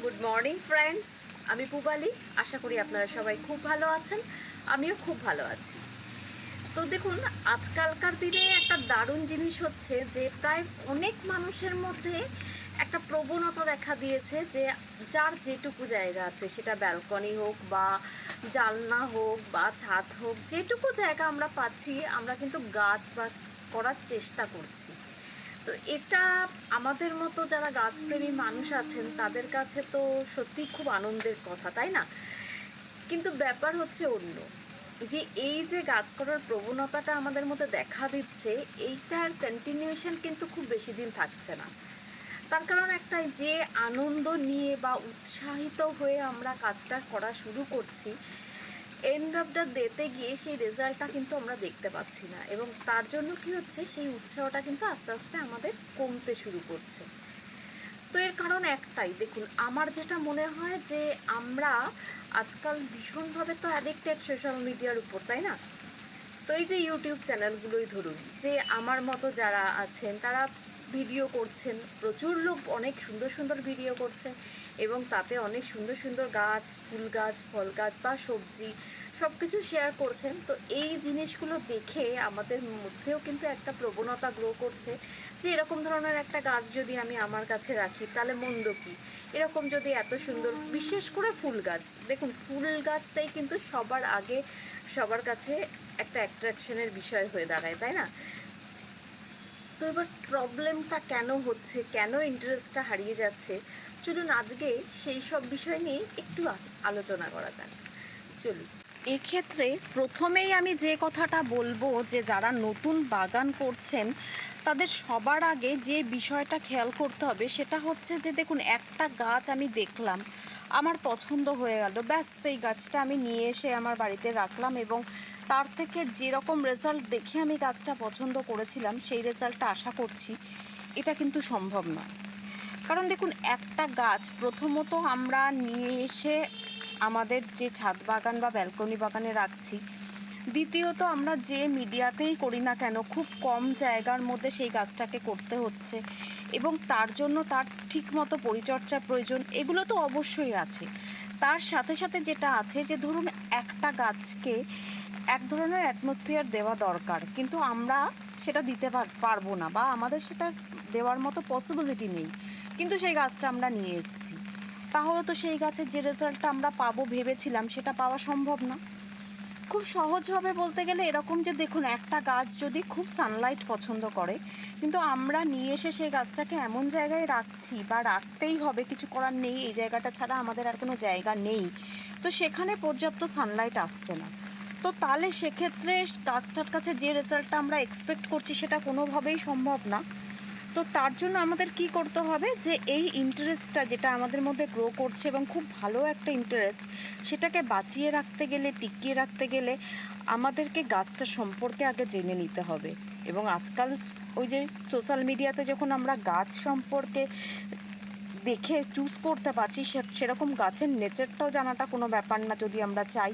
Good morning friends, আমি পুবালি। আশা করি আপনারা সবাই খুব ভালো আছেন, আমিও খুব ভালো আছি। তো দেখুন, আজকালকার দিনে একটা দারুণ জিনিস হচ্ছে যে প্রায় অনেক মানুষের মধ্যে একটা প্রবণতা দেখা দিয়েছে যে যার যেটুকু জায়গা আছে, সেটা ব্যালকনি হোক বা জানলা হোক বা ছাদ হোক, যেটুকু জায়গা আমরা পাচ্ছি আমরা কিন্তু গাছ বা করার চেষ্টা করছি। তো এটা আমাদের মতো যারা গাছপ্রেমী মানুষ আছেন তাদের কাছে তো সত্যিই খুব আনন্দের কথা, তাই না? কিন্তু ব্যাপার হচ্ছে অন্য, যে এই যে গাছ করার প্রবণতাটা আমাদের মধ্যে দেখা দিচ্ছে, এইটার কন্টিনিউশন কিন্তু খুব বেশি দিন থাকছে না। তার কারণ একটাই, যে আনন্দ নিয়ে বা উৎসাহিত হয়ে আমরা কাজটা করা শুরু করছি, এন্ড অফ দ্য ডেতে গিয়ে সেই রেজাল্টটা কিন্তু আমরা দেখতে পাচ্ছি না, এবং তার জন্য কি হচ্ছে, সেই উৎসাহটা কিন্তু আস্তে আস্তে আমাদের কমতে শুরু করছে। তো এর কারণ একটাই, দেখুন, আমার যেটা মনে হয় যে আমরা আজকাল ভীষণভাবে তো অ্যাডিক্টেড সোশ্যাল মিডিয়ার উপর, তাই না? তো এই যে ইউটিউব চ্যানেলগুলোই ধরুন, যে আমার মতো যারা আছেন তারা ভিডিও করছেন, প্রচুর লোক অনেক সুন্দর সুন্দর ভিডিও করছে, এবং তাতে অনেক সুন্দর সুন্দর গাছ, ফুল গাছ, ফল গাছ বা সবজি সব কিছু শেয়ার করছেন। তো এই জিনিসগুলো দেখে আমাদের মধ্যেও কিন্তু একটা প্রবণতা গ্রো করছে যে এরকম ধরনের একটা গাছ যদি আমি আমার কাছে রাখি তাহলে মন্দ কি, এরকম যদি এত সুন্দর, বিশেষ করে ফুল গাছ, দেখুন ফুল গাছটাই কিন্তু সবার আগে সবার কাছে একটা অ্যাট্রাকশনের বিষয় হয়ে দাঁড়ায়, তাই না? তো এবার প্রবলেমটা কেন হচ্ছে, কেন ইন্টারেস্টটা হারিয়ে যাচ্ছে, চলুন আজকে সেই সব বিষয় নিয়ে একটু আলোচনা করা যাক। চলুন, এক্ষেত্রে প্রথমেই আমি যে কথাটা বলবো, যে যারা নতুন বাগান করছেন তাদের সবার আগে যে বিষয়টা খেয়াল করতে হবে সেটা হচ্ছে যে দেখুন, একটা গাছ আমি দেখলাম, আমার পছন্দ হয়ে গেল, ব্যাস সেই গাছটা আমি নিয়ে এসে আমার বাড়িতে রাখলাম, এবং তার থেকে যেরকম রেজাল্ট দেখে আমি গাছটা পছন্দ করেছিলাম সেই রেজাল্টটা আশা করছি, এটা কিন্তু সম্ভব নয়। কারণ দেখুন, একটা গাছ প্রথমত আমরা নিয়ে এসে আমাদের যে ছাদ বাগান বা ব্যালকনি বাগানে রাখছি, দ্বিতীয়ত আমরা যে মিডিয়াতেই করি না কেন খুব কম জায়গার মধ্যে সেই গাছটাকে করতে হচ্ছে, এবং তার জন্য তার ঠিকমতো পরিচর্যা প্রয়োজন, এগুলো তো অবশ্যই আছে। তার সাথে সাথে যেটা আছে যে ধরুন, একটা গাছকে এক ধরনের অ্যাটমসফিয়ার দেওয়া দরকার, কিন্তু আমরা সেটা দিতে পারবো না, বা আমাদের সেটা দেওয়ার মতো পসিবিলিটি নেই, কিন্তু সেই গাছটা আমরা নিয়ে এসেছি, তাহলে তো সেই গাছের যে রেজাল্টটা আমরা পাবো ভেবেছিলাম সেটা পাওয়া সম্ভব না। খুব সহজভাবে বলতে গেলে এরকম, যে দেখুন, একটা গাছ যদি খুব সানলাইট পছন্দ করে, কিন্তু আমরা নিয়ে এসে সেই গাছটাকে এমন জায়গায় রাখছি, বা রাখতেই হবে, কিছু করার নেই, এই জায়গাটা ছাড়া আমাদের আর কোনো জায়গা নেই, তো সেখানে পর্যাপ্ত সানলাইট আসছে না, তো তাহলে সেক্ষেত্রে গাছটার কাছে যে রেজাল্টটা আমরা এক্সপেক্ট করছি সেটা কোনোভাবেই সম্ভব না। তো তার জন্য আমাদের কি করতে হবে, যে এই ইন্টারেস্টটা যেটা আমাদের মধ্যে গ্রো করছে এবং খুব ভালো একটা ইন্টারেস্ট, সেটাকে বাঁচিয়ে রাখতে গেলে, টিকিয়ে রাখতে গেলে আমাদেরকে গাছটা সম্পর্কে আগে জেনে নিতে হবে। এবং আজকাল ওই যে সোশ্যাল মিডিয়াতে যখন আমরা গাছ সম্পর্কে দেখে চুজ করতে পারছি, সেরকম গাছের নেচারটাও জানাটা কোনো ব্যাপার না যদি আমরা চাই।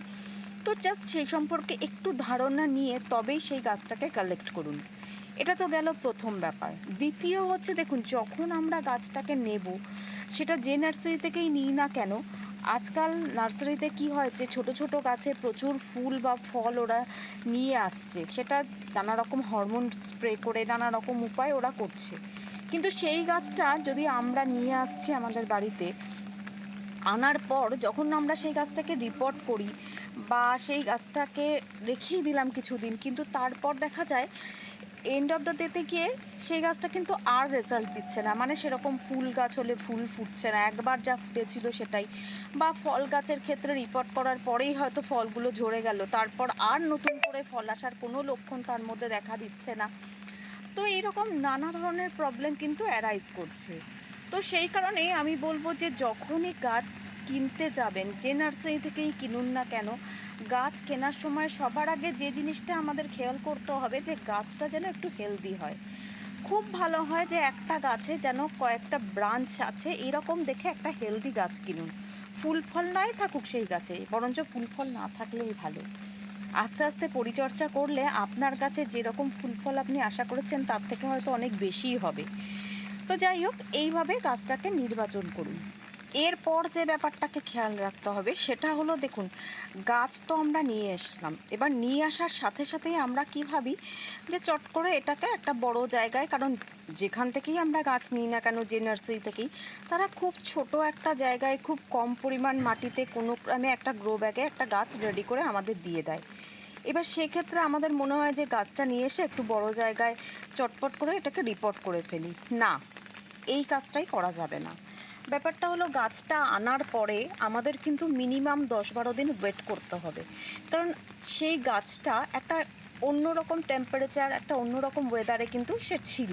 তো জাস্ট সেই সম্পর্কে একটু ধারণা নিয়ে তবেই সেই গাছটাকে কালেক্ট করুন। এটা তো গেল প্রথম ব্যাপার। দ্বিতীয় হচ্ছে, দেখুন, যখন আমরা গাছটাকে নেব, সেটা যে নার্সারি থেকেই নিই না কেন, আজকাল নার্সারিতে কি হয়েছে, ছোট ছোট গাছে প্রচুর ফুল বা ফল ওরা নিয়ে আসছে, সেটা নানা রকম হরমোন স্প্রে করে নানা রকম উপায় ওরা করছে, কিন্তু সেই গাছটা যদি আমরা নিয়ে আসছি আমাদের বাড়িতে, আনার পর যখন আমরা সেই গাছটাকে রিপোর্ট করি বা সেই গাছটাকে রেখেই দিলাম কিছুদিন, কিন্তু তারপর দেখা যায় এন্ড অফ দ্য ডেতে গিয়ে সেই গাছটা কিন্তু আর রেজাল্ট দিচ্ছে না, মানে সেরকম ফুল গাছ হলে ফুল ফুটছে না, একবার যা ফুটেছিল সেটাই, বা ফল গাছের ক্ষেত্রে রিপোর্ট করার পরেই হয়তো ফলগুলো ঝরে গেল, তারপর আর নতুন করে ফল আসার কোনো লক্ষণ তার মধ্যে দেখা দিচ্ছে না। তো এইরকম নানা ধরনের প্রবলেম কিন্তু অ্যারাইজ করছে। তো সেই কারণেই আমি বলবো যে যখনই গাছ কিনতে যাবেন, যে নার্সারি থেকেই কিনুন না কেন, গাছ কেনার সময় সবার আগে যে জিনিসটা আমাদের খেয়াল করতে হবে, যে গাছটা যেন একটু হেলদি হয়। খুব ভালো হয় যে একটা গাছে যেন কয়েকটা ব্রাঞ্চ আছে, এরকম দেখে একটা হেলদি গাছ কিনুন। ফুল ফল নাই থাকুক সেই গাছে, বরঞ্চ ফুল ফল না থাকলেই ভালো। আস্তে আস্তে পরিচর্যা করলে আপনার কাছে যেরকম ফুল ফল আপনি আশা করেছেন তার থেকে হয়তো অনেক বেশিই হবে। তো যাই হোক, এইভাবে গাছটাকে নির্বাচন করুন। এরপর যে ব্যাপারটাকে খেয়াল রাখতে হবে সেটা হলো, দেখুন গাছ তো আমরা নিয়ে আসলাম, এবার নিয়ে আসার সাথে সাথেই আমরা কি ভাবি যে চট করে এটাকে একটা বড় জায়গায়, কারণ যেখান থেকেই আমরা গাছ নিই না কেন, যে নার্সারি থেকেই, তারা খুব ছোট একটা জায়গায় খুব কম পরিমাণ মাটিতে কোনো ক্রমে একটা গ্রো ব্যাগে একটা গাছ রেডি করে আমাদের দিয়ে দেয়। এবার সেক্ষেত্রে আমাদের মনে হয় যে গাছটা নিয়ে এসে একটু বড় জায়গায় চটপট করে এটাকে রিপোর্ট করে ফেলি। না, এই কাজটাই করা যাবে না। ব্যাপারটা হলো, গাছটা আনার পরে আমাদের কিন্তু মিনিমাম 10-12 দিন ওয়েট করতে হবে, কারণ সেই গাছটা একটা অন্যরকম টেম্পারেচার, একটা অন্যরকম ওয়েদারে কিন্তু সে ছিল।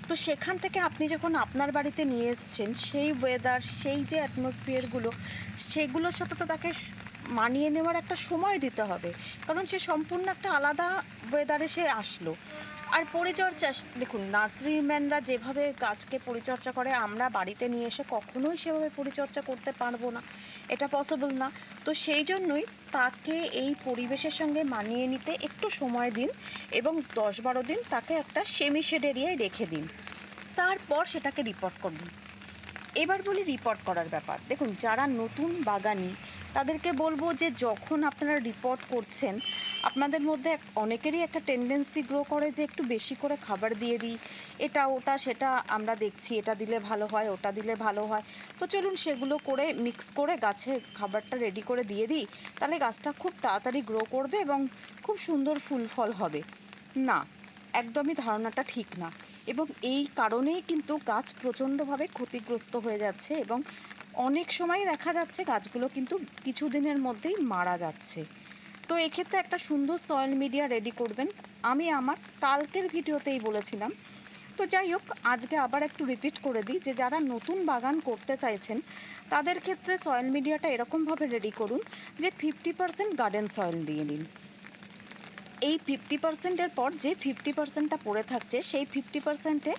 তো সেখান থেকে আপনি যখন আপনার বাড়িতে নিয়ে এসছেন, সেই ওয়েদার, সেই যে অ্যাটমসফিয়ারগুলো, সেগুলোর সাথে তো তাকে মানিয়ে নেওয়ার একটা সময় দিতে হবে, কারণ সে সম্পূর্ণ একটা আলাদা ওয়েদারে সে আসলো। আর পরিচর্যা, দেখুন নার্সারিম্যানরা যেভাবে গাছকে পরিচর্যা করে, আমরা বাড়িতে নিয়ে এসে কখনোই সেভাবে পরিচর্যা করতে পারবো না, এটা পসিবল না। তো সেই জন্যই তাকে এই পরিবেশের সঙ্গে মানিয়ে নিতে একটু সময় দিন এবং 10-12 দিন তাকে একটা সেমি শেড এরিয়ায় রেখে দিন, তারপর সেটাকে রিপোর্ট করুন। এবার বলি রিপোর্ট করার ব্যাপার। দেখুন, যারা নতুন বাগানি তাদেরকে বলবো যে যখন আপনারা রিপোর্ট করছেন, আপনাদের মধ্যে অনেকেরই একটা টেন্ডেন্সি গ্রো করে যে একটু বেশি করে খাবার দিয়ে দিই, এটা ওটা সেটা আমরা দেখছি, এটা দিলে ভালো হয়, ওটা দিলে ভালো হয়, তো চলুন সেগুলো করে মিক্স করে গাছে খাবারটা রেডি করে দিয়ে দিই, তাহলে গাছটা খুব তাড়াতাড়ি গ্রো করবে এবং খুব সুন্দর ফুল ফল হবে। না, একদমই ধারণাটা ঠিক না, এবং এই কারণেই কিন্তু গাছ প্রচণ্ডভাবে ক্ষতিগ্রস্ত হয়ে যাচ্ছে এবং অনেক সময় দেখা যাচ্ছে গাছগুলো কিন্তু কিছুদিনের মধ্যেই মারা যাচ্ছে। তো এক্ষেত্রে একটা সুন্দর সয়েল মিডিয়া রেডি করবেন। আমি আমার কালকের ভিডিওতেই বলেছিলাম, তো যাই হোক আজকে আবার একটু রিপিট করে দিই যে যারা নতুন বাগান করতে চাইছেন তাদের ক্ষেত্রে সয়েল মিডিয়াটা এরকমভাবে রেডি করুন যে 50% গার্ডেন সয়েল দিয়ে নিন। এই 50%-এর পর যে 50%টা পড়ে থাকছে, সেই 50%-এ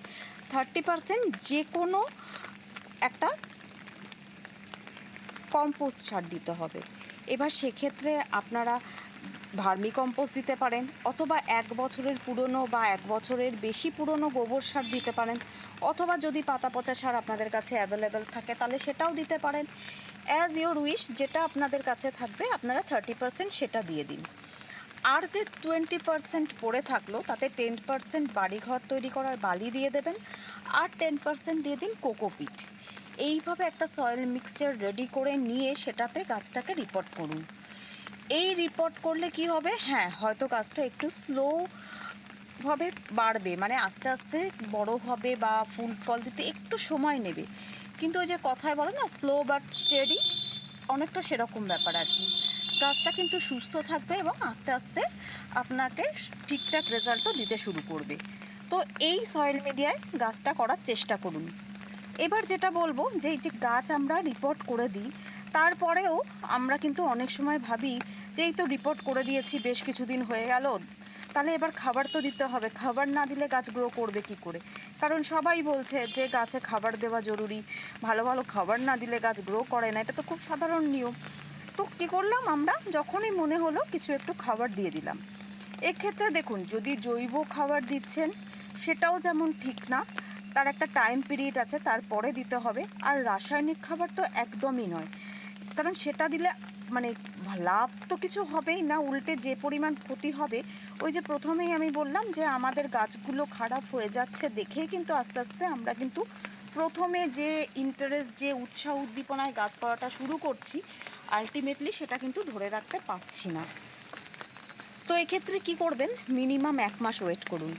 30% যে কোনো একটা কম্পোস্ট সার দিতে হবে। এবার সেক্ষেত্রে আপনারা ভার্মি কম্পোস্ট দিতে পারেন, অথবা 1 বছরের পুরনো বা 1 বছরের বেশি পুরনো গোবর সার দিতে পারেন, অথবা যদি পাতা পচা সার আপনাদের কাছে অ্যাভেলেবেল থাকে তাহলে সেটাও দিতে পারেন। অ্যাজ ইওর উইশ, যেটা আপনাদের কাছে থাকবে আপনারা 30% সেটা দিয়ে দিন। আর যে 20% পড়ে থাকলো তাতে 10% বাড়িঘর তৈরি করার বালি দিয়ে দেবেন, আর 10% দিয়ে দিন কোকোপিট। এইভাবে একটা সয়েল মিক্সচার রেডি করে নিয়ে সেটাতে গাছটাকে রিপোর্ট করুন। এই রিপোর্ট করলে কি হবে, হ্যাঁ হয়তো গাছটা একটু স্লোভাবে বাড়বে, মানে আস্তে আস্তে বড় হবে বা ফুল ফল দিতে একটু সময় নেবে, কিন্তু ওই যে কথায় বলে না, স্লো বাট স্টেডি, অনেকটা সেরকম ব্যাপার আর কি। গাছটা কিন্তু সুস্থ থাকবে এবং আস্তে আস্তে আপনাকে ঠিকঠাক রেজাল্টও দিতে শুরু করবে। তো এই সয়েল মিডিয়ায় গাছটা করার চেষ্টা করুন। এবার যেটা বলবো, যে এই যে গাছ আমরা রিপোর্ট করে দিই, তারপরেও আমরা কিন্তু অনেক সময় ভাবি যে এই তো রিপোর্ট করে দিয়েছি, বেশ কিছুদিন হয়ে গেল, তাহলে এবার খাবার তো দিতে হবে, খাবার না দিলে গাছ গ্রো করবে কি করে? কারণ সবাই বলছে যে গাছে খাবার দেওয়া জরুরি, ভালো ভালো খাবার না দিলে গাছ গ্রো করে না, এটা তো খুব সাধারণ নিয়ম। তো কী করলাম আমরা, যখনই মনে হলো কিছু একটু খাবার দিয়ে দিলাম। এক্ষেত্রে দেখুন, যদি জৈব খাবার দিচ্ছেন সেটাও যেমন ঠিক না, তার একটা টাইম পিরিয়ড আছে, তারপরে দিতে হবে। আর রাসায়নিক খাবার তো একদমই নয়, কারণ সেটা দিলে মানে লাভ তো কিছু হবেই না, উল্টে যে পরিমাণ ক্ষতি হবে। ওই যে প্রথমেই আমি বললাম যে আমাদের গাছগুলো খারাপ হয়ে যাচ্ছে দেখেই কিন্তু আস্তে আস্তে আমরা কিন্তু প্রথমে যে ইন্টারেস্ট, যে উৎসাহ উদ্দীপনায় গাছ করাটা শুরু করছি, আলটিমেটলি সেটা কিন্তু ধরে রাখতে পারছি না। তো এক্ষেত্রে কি করবেন, মিনিমাম 1 মাস ওয়েট করুন।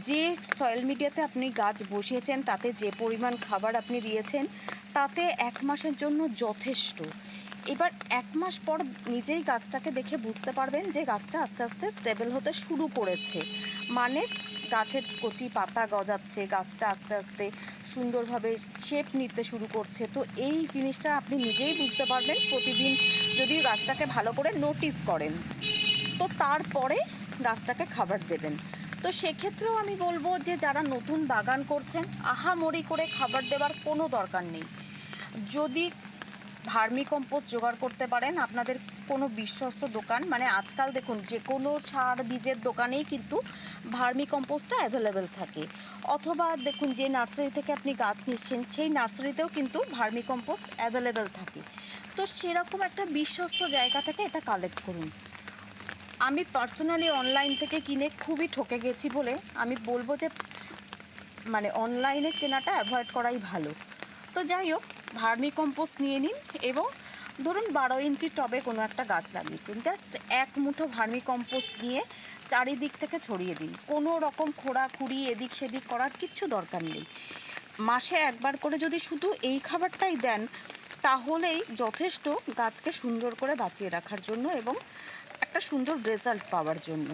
যে সয়েল মিডিয়াতে আপনি গাছ বসিয়েছেন তাতে যে পরিমাণ খাবার আপনি দিয়েছেন, তাতে 1 মাসের জন্য যথেষ্ট। এবার 1 মাস পর নিজেই গাছটাকে দেখে বুঝতে পারবেন যে গাছটা আস্তে আস্তে স্টেবল হতে শুরু করেছে, মানে গাছের কচি পাতা গজাচ্ছে, গাছটা আস্তে আস্তে সুন্দরভাবে শেপ নিতে শুরু করছে। তো এই জিনিসটা আপনি নিজেই বুঝতে পারবেন প্রতিদিন যদি গাছটাকে ভালো করে নোটিস করেন। তো তারপরে গাছটাকে খাবার দেবেন। তো সেক্ষেত্রেও আমি বলবো যে যারা নতুন বাগান করছেন, আহামরি করে খাবার দেওয়ার কোনো দরকার নেই। যদি ভার্মি কম্পোস্ট জোগাড় করতে পারেন আপনাদের কোনো বিশ্বস্ত দোকান, মানে আজকাল দেখুন যে কোনো সার বীজের দোকানেই কিন্তু ভার্মি কম্পোস্টটা অ্যাভেলেবেল থাকে, অথবা দেখুন যে নার্সারি থেকে আপনি গাছ নিচ্ছেন সেই নার্সারিতেও কিন্তু ভার্মি কম্পোস্ট অ্যাভেলেবেল থাকে। তো সেরকম একটা বিশ্বস্ত জায়গা থেকে এটা কালেক্ট করুন। আমি পার্সোনালি অনলাইন থেকে কিনে খুবই ঠকে গেছি বলে আমি বলবো যে মানে অনলাইনে কেনাটা অ্যাভয়েড করাই ভালো। তো যাই হোক, ভার্মি কম্পোস্ট নিয়ে নিন এবং ধরুন 12 ইঞ্চি টবে কোনো একটা গাছ লাগিয়েছেন, জাস্ট এক মুঠো ভার্মি কম্পোস্ট নিয়ে চারিদিক থেকে ছড়িয়ে দিন। কোনো রকম খোঁড়াখুড়ি এদিক সেদিক করার কিচ্ছু দরকার নেই। মাসে একবার করে যদি শুধু এই খাবারটাই দেন তাহলেই যথেষ্ট গাছকে সুন্দর করে বাঁচিয়ে রাখার জন্য এবং একটা সুন্দর রেজাল্ট পাওয়ার জন্য।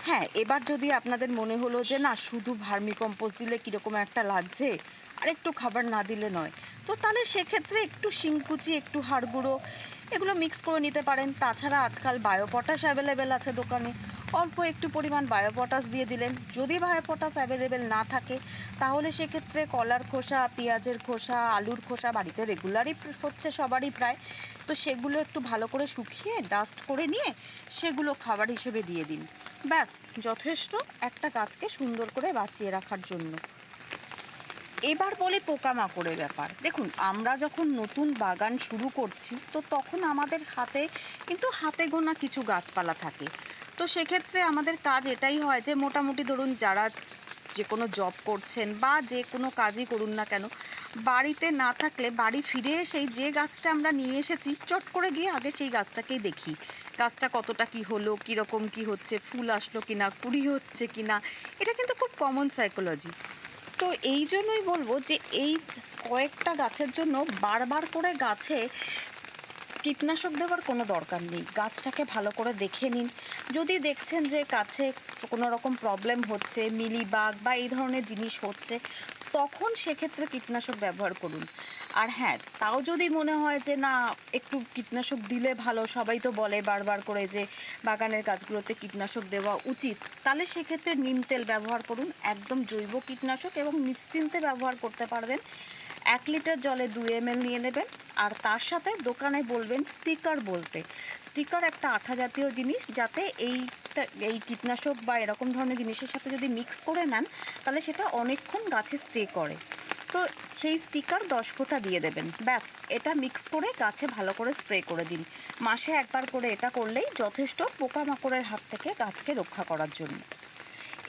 হ্যাঁ, এবার যদি আপনাদের মনে হলো যে না শুধু ভার্মি কম্পোস্ট দিলে কীরকম একটা লাগছে আর একটু খাবার না দিলে নয়, তো তাহলে সেক্ষেত্রে একটু শিংকুচি, একটু হাড় গুঁড়ো এগুলো মিক্স করে নিতে পারেন। তাছাড়া আজকাল বায়োপটাশ অ্যাভেলেবেল আছে দোকানে, অল্প একটু পরিমাণ বায়োপটাশ দিয়ে দিলেন। যদি বায়োপটাশ অ্যাভেলেবেল না থাকে তাহলে সেক্ষেত্রে কলার খোসা, পেঁয়াজের খোসা, আলুর খোসা বাড়িতে রেগুলারই হচ্ছে সবারই প্রায়, তো সেগুলো একটু ভালো করে শুকিয়ে ডাস্ট করে নিয়ে সেগুলো খাবার হিসেবে দিয়ে দিন। ব্যাস যথেষ্ট একটা গাছকে সুন্দর করে বাঁচিয়ে রাখার জন্য। এবার বলি পোকামাকড়ের ব্যাপার। দেখুন, আমরা যখন নতুন বাগান শুরু করছি তো তখন আমাদের হাতে কিন্তু হাতে গোনা কিছু গাছপালা থাকে। তো সেক্ষেত্রে আমাদের কাজ এটাই হয় যে মোটামুটি ধরুন যারা যে কোনো জব করছেন বা যে কোনো কাজই করুন না কেন, বাড়িতে না থাকলে বাড়ি ফিরে এসেই যে গাছটা আমরা নিয়ে এসেছি চট করে গিয়ে আগে সেই গাছটাকেই দেখি, গাছটা কতটা কি হলো, কীরকম কি হচ্ছে, ফুল আসলো কিনা, কুড়ি হচ্ছে কিনা। এটা কিন্তু খুব কমন সাইকোলজি। তো এই জন্যই বলবো যে এই কয়েকটা গাছের জন্য বারবার করে গাছে কীটনাশক দেওয়ার কোনো দরকার নেই। গাছটাকে ভালো করে দেখে নিন। যদি দেখছেন যে গাছে কোনো রকম প্রবলেম হচ্ছে, মিলিবাগ বা এই ধরনের জিনিস হচ্ছে, তখন সেক্ষেত্রে কীটনাশক ব্যবহার করুন। আর হ্যাঁ, তাও যদি মনে হয় যে না একটু কীটনাশক দিলে ভালো, সবাই তো বলে বারবার করে যে বাগানের গাছগুলোতে কীটনাশক দেওয়া উচিত, তাহলে সেক্ষেত্রে নিম তেল ব্যবহার করুন, একদম জৈব কীটনাশক এবং নিশ্চিন্তে ব্যবহার করতে পারবেন। 1 লিটার জলে 2 ml নিয়ে নেবেন আর তার সাথে দোকানে বলবেন স্টিকার বলতে। স্টিকার একটা আঠা জাতীয় জিনিস, যাতে এই কীটনাশক বা এরকম ধরনের জিনিসের সাথে যদি মিক্স করে নেন তাহলে সেটা অনেকক্ষণ গাছে স্টে করে। তো সেই স্টিকার 10 ফোঁটা দিয়ে দেবেন। ব্যাস, এটা মিক্স করে গাছে ভালো করে স্প্রে করে দিন। মাসে একবার করে এটা করলেই যথেষ্ট পোকামাকড়ের হাত থেকে গাছকে রক্ষা করার জন্য।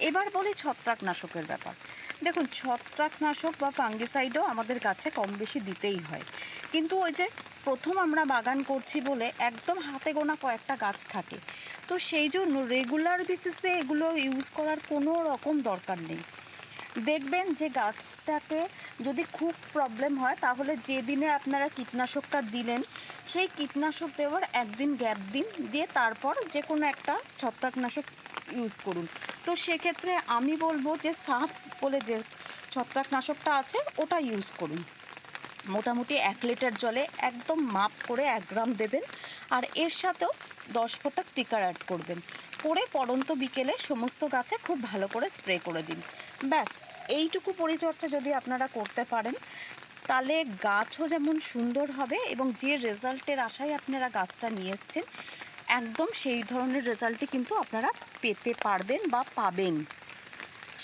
এবার বলি ছত্রাকনাশকের ব্যাপার। দেখুন, ছত্রাকনাশক বা ফাঙ্গিসাইডও আমাদের গাছে কম বেশি দিতেই হয়, কিন্তু ওই যে প্রথম আমরা বাগান করছি বলে একদম হাতে গোনা কয়েকটা গাছ থাকে, তো সেই জন্য রেগুলার বেসিসে এগুলো ইউজ করার কোনো রকম দরকার নেই। দেখবেন যে গাছটাকে যদি খুব প্রবলেম হয় তাহলে যেদিনে আপনারা কীটনাশকটা দিলেন সেই কীটনাশক দেওয়ার একদিন গ্যাপ দিন, দিয়ে তারপর যে কোনো একটা ছত্রাকনাশক ইউজ করুন। তো সেক্ষেত্রে আমি বলবো যে সাফ বলে যে ছত্রাকনাশকটা আছে ওটা ইউজ করুন। মোটামুটি 1 লিটার জলে একদম মাপ করে 1 গ্রাম দেবেন আর এর সাথেও 10 ফোঁটা স্টিকার অ্যাড করবেন, করে পড়ন্ত বিকেলে সমস্ত গাছে খুব ভালো করে স্প্রে করে দিন। ব্যাস, এইটুকু পরিচর্যা যদি আপনারা করতে পারেন তাহলে গাছও যেমন সুন্দর হবে এবং যে রেজাল্টের আশায় আপনারা গাছটা নিয়ে এসছেন একদম সেই ধরনের রেজাল্টই কিন্তু আপনারা পেতে পারবেন বা পাবেন।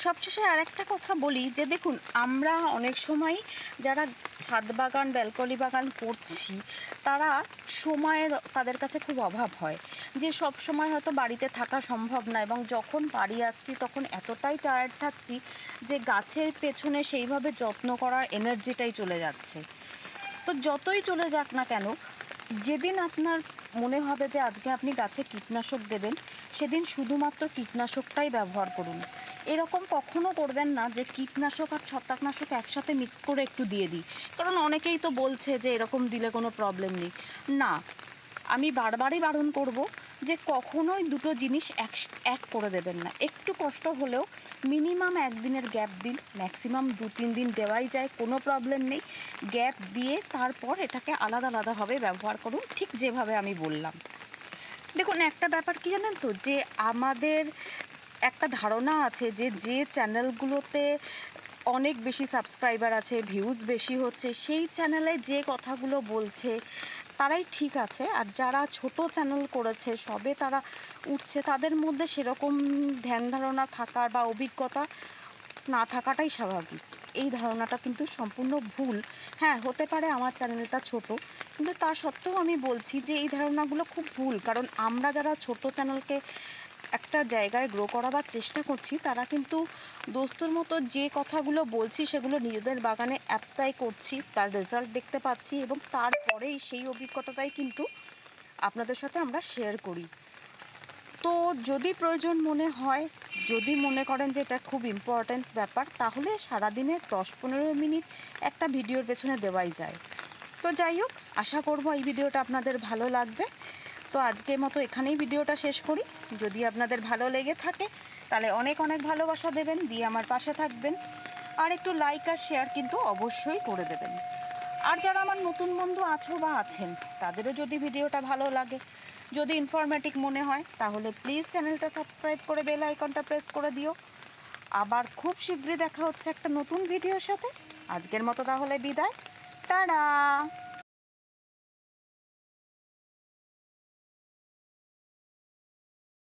সবশেষে আরেকটা কথা বলি যে দেখুন, আমরা অনেক সময় যারা ছাদ বাগান, ব্যালকনি বাগান করছি তারা সময়ের তাদের কাছে খুব অভাব হয়, যে সব সময় হয়তো বাড়িতে থাকা সম্ভব না, এবং যখন বাড়ি আসছি তখন এতটাই টায়ার্ড থাকছি যে গাছের পেছনে সেইভাবে যত্ন করার এনার্জিটাই চলে যাচ্ছে। তো যতই চলে যাক না কেন, যেদিন আপনার মনে হবে যে আজকে আপনি গাছে কীটনাশক দেবেন সেদিন শুধুমাত্র কীটনাশকটাই ব্যবহার করুন। এরকম কখনো করবেন না যে কীটনাশক আর ছত্রাকনাশক একসাথে মিক্স করে একটু দিয়ে দিই, কারণ অনেকেই তো বলছে যে এরকম দিলে কোনো প্রবলেম নেই। না, আমি বারবারই বারণ করব যে কখনোই দুটো জিনিস এক করে দেবেন না। একটু কষ্ট হলেও মিনিমাম 1 দিনের গ্যাপ দিন, ম্যাক্সিমাম 2-3 দিন দেওয়াই যায়, কোনো প্রবলেম নেই। গ্যাপ দিয়ে তারপর এটাকে আলাদা আলাদাভাবে ব্যবহার করুন, ঠিক যেভাবে আমি বললাম। দেখুন, একটা ব্যাপার কী জানেন তো, যে আমাদের একটা ধারণা আছে যে যে চ্যানেলগুলোতে অনেক বেশি সাবস্ক্রাইবার আছে, ভিউজ বেশি হচ্ছে, সেই চ্যানেলে যে কথাগুলো বলছে তারাই ঠিক আছে। আর যারা ছোট চ্যানেল করেছে, সবে তারা উঠছে, তাদের মধ্যে সেরকম ধ্যান ধারণা থাকার বা অভিজ্ঞতা না থাকাটাই স্বাভাবিক। এই ধারণাটা কিন্তু সম্পূর্ণ ভুল। হ্যাঁ, হতে পারে আমার চ্যানেলটা ছোট, কিন্তু তা সত্ত্বেও আমি বলছি যে এই ধারণাগুলো খুব ভুল। কারণ আমরা যারা ছোট চ্যানেলকে একটা জায়গায় গ্রো করাবার চেষ্টা করছি, তারা কিন্তু দোস্তুর মতো যে কথাগুলো বলছি সেগুলো নিজেদের বাগানে অ্যাপ্লাই করছি, তার রেজাল্ট দেখতে পাচ্ছি, এবং তারপরেই সেই অভিজ্ঞতাটাই কিন্তু আপনাদের সাথে আমরা শেয়ার করি। তো যদি প্রয়োজন মনে হয়, যদি মনে করেন যে এটা খুব ইম্পর্ট্যান্ট ব্যাপার, তাহলে সারাদিনে 10-15 মিনিট একটা ভিডিওর পেছনে দেওয়াই যায়। তো যাই হোক, আশা করব এই ভিডিওটা আপনাদের ভালো লাগবে। তো আজকের মতো এখানেই ভিডিওটা শেষ করি। যদি আপনাদের ভালো লেগে থাকে তাহলে অনেক অনেক ভালোবাসা দেবেন, দিয়ে আমার পাশে থাকবেন, আর একটু লাইক আর শেয়ার কিন্তু অবশ্যই করে দেবেন। আর যারা আমার নতুন বন্ধু আছো বা আছেন, তাদেরও যদি ভিডিওটা ভালো লাগে, যদি ইনফরমেটিভ মনে হয়, তাহলে প্লিজ চ্যানেলটা সাবস্ক্রাইব করে বেল আইকনটা প্রেস করে দিও। আবার খুব শীঘ্রই দেখা হচ্ছে একটা নতুন ভিডিওর সাথে। আজকের মতো তাহলে বিদায়, টাটা।